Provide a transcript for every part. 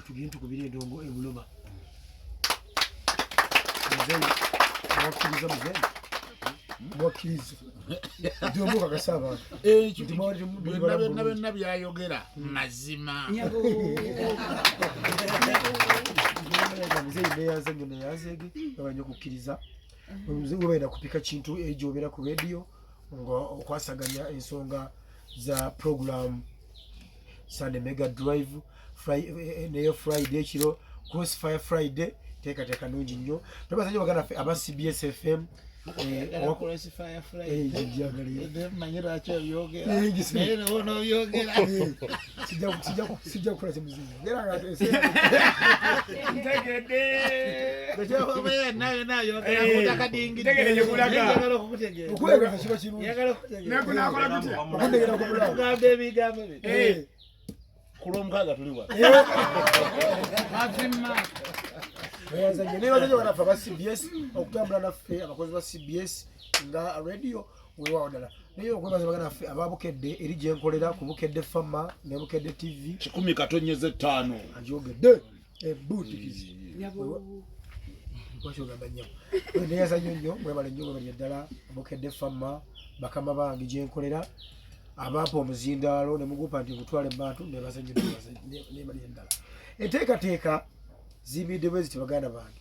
tugende kubira endongo Ebuloba mzee wakiliza mzee wakiliza ndio kakasaba nabe ayogera mazima mzee imeanza ngene yazege abanye kukiriza mzee wenda kupika kintu ejobera ku radio ngo okwasaganya ensonga za program Sunday Mega Drive Friday kiro Crossfire Friday teka nungi nnyo tubasanye bagana aba CBS FM Crossfire Friday manyira acho yogera nene ono yogera sija kula muziki ngera ngatese ntegede ndejo baya nayo yogera kutaka dingi ntegede kulaga yagalo kukutegera ukwega kashiba kiru yagalo kutegera nakuna kola kuti okundegera kubula gambe kulomkaga tuliwa mazima yazanye niba nje wana fa CBS okutambula na fe abakozi ba CBS nga radio wewa odala niyo kubaza bagana fe ababukedde erije nkolera kubukedde fama ne bukedde TV 10 katonyeze 5 ajogedde butikizi nyabo kwasho gabanya ne yazanye nnyo mwebale nnyo bali ddala bukedde fama bakama bangi je nkolera abapo omuzindalo ne mugupa nti gutwale bantu ne bazanye ne bali ddala teka zibide bwezi tibaganda bangi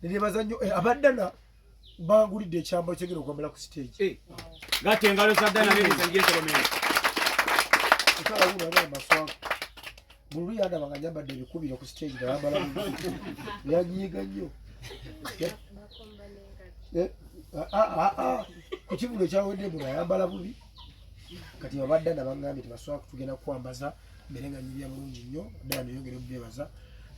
nili bazanyo abaddana bangulidde ekyambo kyegero okwambala ku stage gati engalo saddana nini sengiye kolomeni kala uno aba Maswanku bulu yanda banganyambadde ebikubiro ku stage bambala yanyiga nnyo kukibulo kyawedde muno yambala bubi kati abaddana bangambye ti Maswanku tugenda kwambaza merenga nyibya bulungi nnyo ddala niyongere bbebaza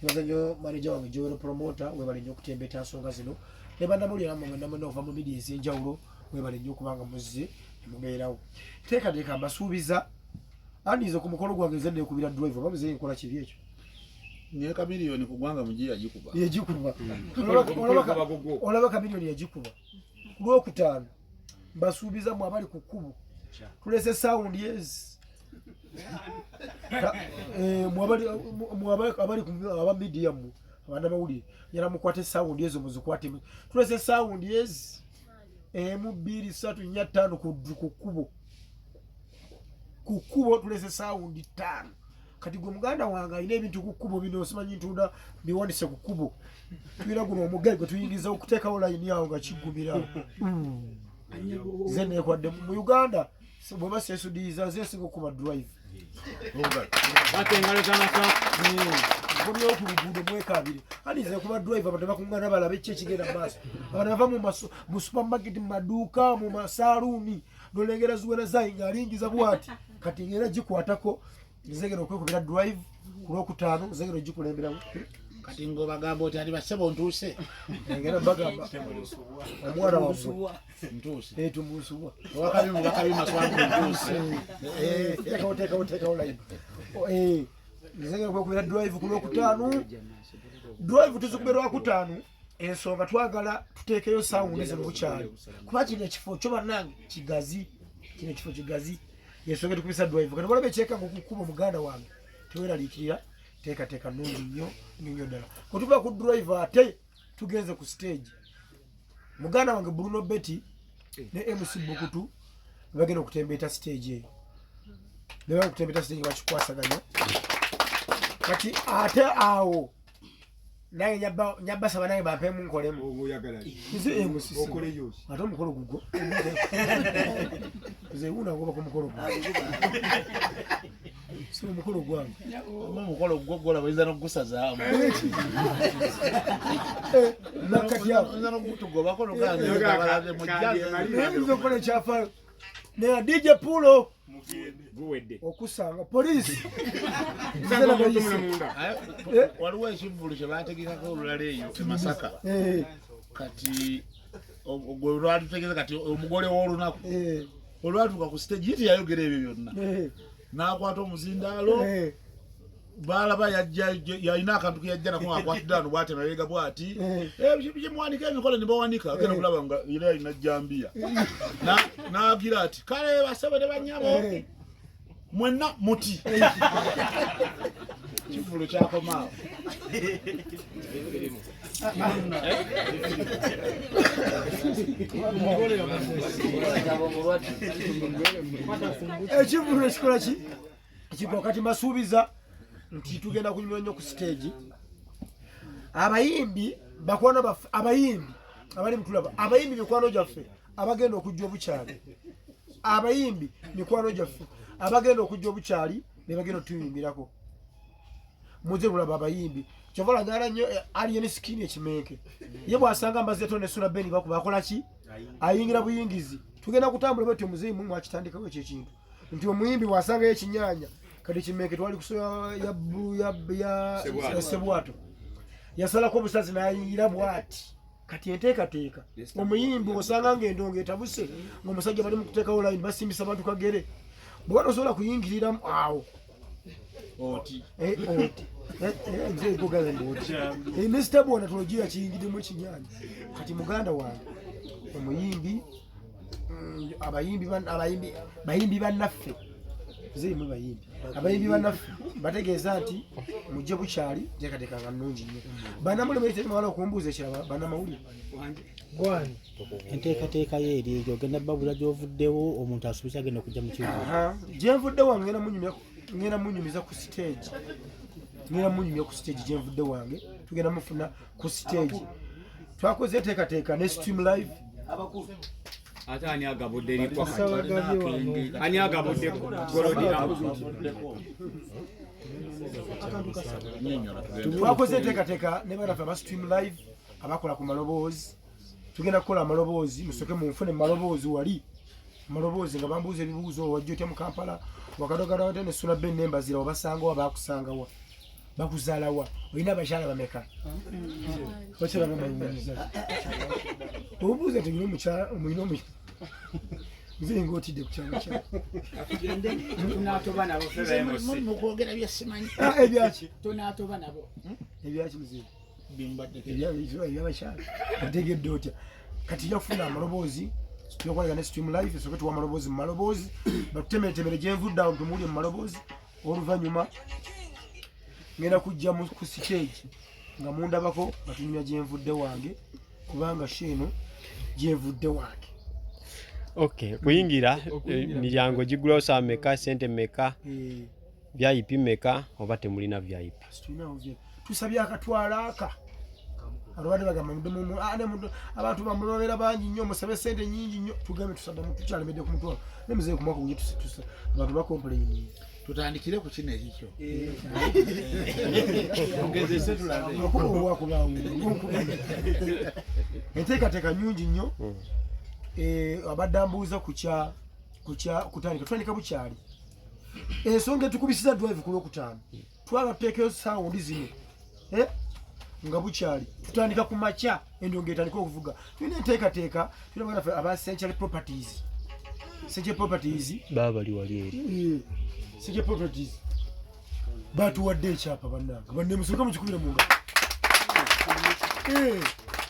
Nyo manager wange Joel promoter webale nnyo kutembeta nsonga zino ne bannamulira namwe nova mu media ezenjawulo webale nnyo kubanga muzze emubeerawo teka mbasuubiza anizo ku mukolo gwange zenne kubira drive bamuze nkola kibi ekyo nyeka milioni kugwanga mugiye yagikuba olaba ka milioni yagikuba lwokutaano mbasuubiza mu abali ku kkubo tulese sound yes mwabali aba medium abana bawuli yala mukwate sound yezo muzikwate tulese sound yes mu 2 3 4 5 ku kubo tulese sound 5 kati gwe muganda wanga ine ebintu ku kubo bino simanyi ntunda biwandise ku kubo twira guno omugali gwe tuyingiza okuteeka online yawo nga kigumira zene kwadde mu Uganda bwe basesudiza zesinga kuba drive batengalo sana Boniyo kubugudo mwekabiri anize kuba driver bataba kungana balabe kye kigenda maso abava mu supermarket maduka mu masaluni dolengera zuwena zainga alingiza bwati kati ngera gikwatako nzegera okwekubira drive kulokutano nzegera gikulembera kati ngo bagamba oti ali basebo ntuse ngera bagamba omwana wa ntuse tumusuwa wakabi Maswanku ntuse teka online nzegera okwekubira drive kulokutano drive tuzikuberwa kutano ensonga twagala tutekeyo sound ezo mukyalo kuba kino ekifo kyo bannange kigazi kino ekifo kigazi yesonga tukubisa drive kana balabe cheka ngokukuba muganda wange teweraliikirira teka nungi nnyo ddala kutuba ku drive ate tugenze ku stage muganda wange Bruno Betty ne MC Bukutu bagenda okutembeta stage eyo baba okutembeta stage bakikwasaganya kati ate awo naye nyabba saba naye bapemu nkolemu oyagala ize emusisi okole yosi ate omukolo gugo ze una ngoba ku mukolo so mukolo gwange mukolo gwogola baiza no gusaza nakati ya nzana kutugoba ko luganda mujaze nzo kole chafa ne DJ Pulo guwedde okusanga police nzana mutumula munda waliwo ekivulu kye bategekako olulala eyo Masaka kati ogwo lwatutegeza kati omugole w'olunaku olwatuuka ku stage yiti yayogera ebyo byonna n'akwata omuzindalo balaba yalina akantu keyajja nako akwatiddano bwati mabega bwati byemuwanika emikolo ne bawanika agenda kulaba nga era alina jambiya n'agira ati kale basebe ne banyabo mwenna muti kivulu kyakomaawo ekivulu ekikola ki kigwa kati mbasuubiza nti tugenda kunyumya nnyo ku stage abayimbi bakwano baffe abayimbi abali mutulaba abayimbi mikwano gyaffe abagenda okujja obukyali abayimbi mikwano gyaffe abagenda okujja obukyali ne bagenda tuyimbirako muze bulaba abayimbi kyovala ngala nnyo alien skin ekimenke ye bwasanga mbazeto ne suna beni bakola ki ayingira buyingizi tugenda kutambula bwetyo muzimu mwakitandikawo ekyo ekintu nti omuyimbi bwasanga ekinyanya kati kimenke twali kusoya ya sebwato yasalako obusazi nayingira bwati kati enteekateeka omuyimbi osanga ng'endongo etabuse ng'omusajja bali mu kuteekawo line basimbisa abantu kagere bwe watosobola kuyingiriramu awo oti nestabona tologira kiyingirimu ekinyanya kati muganda wange omuyimbi bayimbi bannaffe zirimu bayimbi abayimbi bannaffe bategeeza nti mujje bukyali teekateekanga nnungi nnyo bannamawulire terimawala okumbuuza ekirala bannamawulire gwani enteekateeka ye eri egyo ogenda babula gy'ovuddewo omuntu asuubisa agenda okujja mu kibuga gyenvudde wange ngenda munyumiza ku stage ngenda munyumya ku stage gyenvudde wange tugenda mufuna ku stage twakoze enteekateeka ne stream live ate ani agabudde erikwa ani agabudde golodira twakoze enteekateeka ne banaffe aba stream live abakola ku maloboozi tugenda kukola amaloboozi musoke munfune maloboozi wali maloboozi nga bambuuza ebibuuzo wajja otya mu Kampala wakadogala ne suna ben nembazira obasangawa bakusangawa bakuzaalawa olina abakyala bameka obuuza tegina omukyala omulina nzire ngaotidde ku kyalo kya mukwogera byesimanyi ebyaki tonatoba nabo ebyaki muzire ebyabakyala ategedde otya kati yakufuna amaloboozi tuyakolega ne stream life esoke tuwa amaloboozi mu maloboozi batutemeretemere gyenvudde awo tumuli mu maloboozi oluvannyuma ngenda kujja ku stage nga mundabako batunyumya gyenvudde wange kubanga sheeno gyenvudde wange. Okay, kuyingira miryango gigulawo saa meka, sente meka, VIP meka oba temulina VIP? Tusabye akatwala aka alwadde bagamba mudomo abantu bamulobera bangi nnyo musabe sente nyingi nnyo tugambe tusaba mutukyalembedde ku mutwalo nemuzeye ku mwaka gwe tusa abantu bakomplaini tutandikire ku kino ekikyo enteekateeka nyingi nnyo abadde ambuuza kutandika bukyali ensonga etukubisiza drive ku lwokutaano twala tuteekeyo sawundi zino nga bukyali tutandika ku makya endongo etandika okuvuga tulina enteekateeka tulina baganda ffe aba Century Properties baba bali wali eri Century Properties batuwadde ekyapa bannange banne musoka mukikubire mu ngalo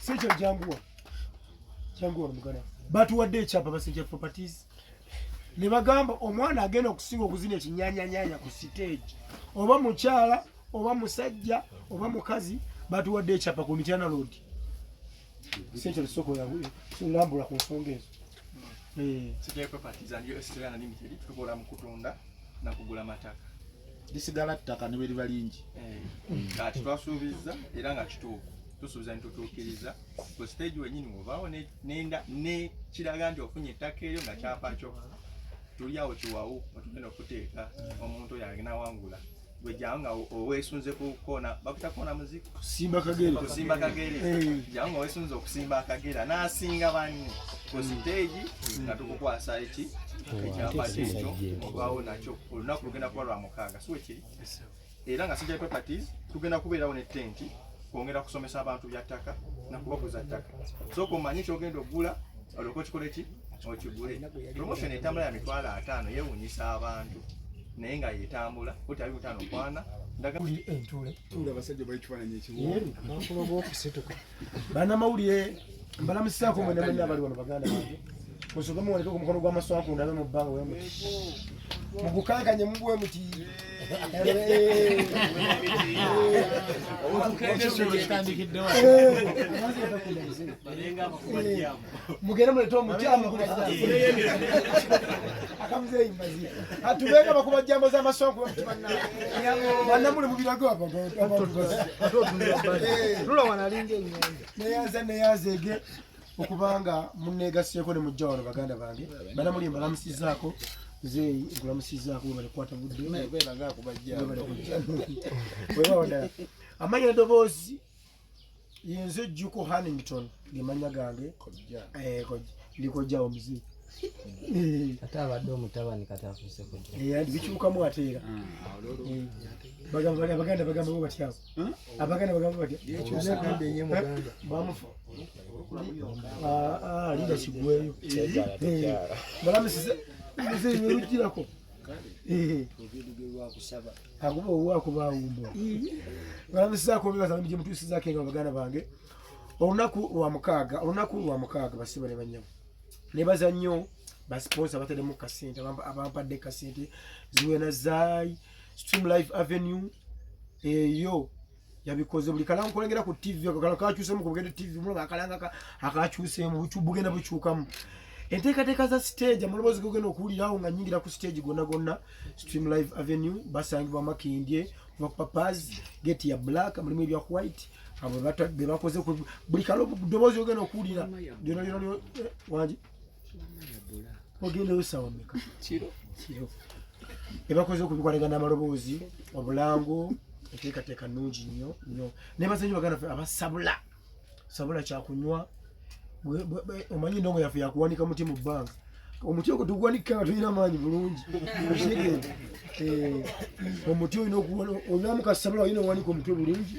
Century janguwa muganda batuwadde ekyapa ba Century Properties ne bagamba omwana agenda okusinga okuzina ekinyanyanyanya ku stage oba mukyala oba musajja oba mukazi batuwadde ekyapa ku Mityana Road Century soko yangu tulambula ku nsonga ezo. Century Properties and Australian Limited tukola mu kutunda na kugula mataka lisigala ttaka ne bwe liba lingi kati twasuubiza era nga kituufu tusuubiza nitutuukiriza ku stage wenyini obaawo nenda ne kiraga nti ofunye ettaka eryo nga kyapa kyo tuli awo kiwawu otugenda okuteeka omuntu oyo agenda wangula gwe jjangu nga oweesunze ku koona bakuta koona muziki kusimba kagere jjangu nga oweesunze okusimba akagera n'asinga banne ku stage nga tukukwasa ekyapa kyekyo obaawo nakyo olunaku lugenda kuba lwa mukaaga si wekiri era nga Century Properties tugenda kubeerawo ne tenti kwongera kusomesa abantu bya ttaka nakubaguza ttaka so kumanyi kyogenda okugula olwoka okikole ki okigule promotion etambula ya mitwalo 5 yeewuunyisa abantu naye nga yetambula kutabi butano kwana bannamawulire mbalamusizaako mwene mwene abali wano baganda bange musoke muwoneke ku mukono gwa Maswanku ndabe mu bbanga wemuti mugukankanye muguwe muti mugere muleta omutyama akamuzeeyi mbazi atubenga bakuba jambo z'amasonko bannamuli mubirago neyanzeege okubanga munneegaseeko ne mujja wano baganda bange bannamuli mbalamusizaako zeeyi nkulamusizaako webalekwata budde webawadala amanya eddoboozi yenze Jjuko Hannington gemanya gange likojja omuzii ate abadde omutabani kati afuuse kojja bikyukamu ate era abaganda bagamba bo batyawo abaganda bagamba batya bamufa linda kigweyo balamusize muzeeyi werugirako akuba owakubawumba balamusizaako bebaza gye mutuusizaako nga baganda bange olunaku lwa mukaaga basiba ne banyama nebaza nnyo basponsa bateremu kasente abampadde kasente ziwena zaayi Stream Life Avenue eyo yabikoze buli kala nkolengera ku TV akakala kakyusemu ku bugende TV mulaba akalanga akakyusemu bugenda bukyukamu enteekateeka za stage amaloboozi gogenda okuwulirawo nga nyingira ku stage gonna Stream Life Avenue basangibwa Makindye Papaz gate ya black mulimu ebya white abo bebakoze buli kaloboozi gogenda okuwulira lyona wangi ogenda osawa meka kiro ebakoze okubikwalagana amaloboozi obulango enteekateeka nnungi nnyo nebaza nnyo baganda abasabula kyakunywa omanyi endongo yaffe yakuwanika muti mu bbanga omuti ogwo tuguwanika nga tulina amaanyi bulungi omuti olina mukasabula olina owanika omutwe bulungi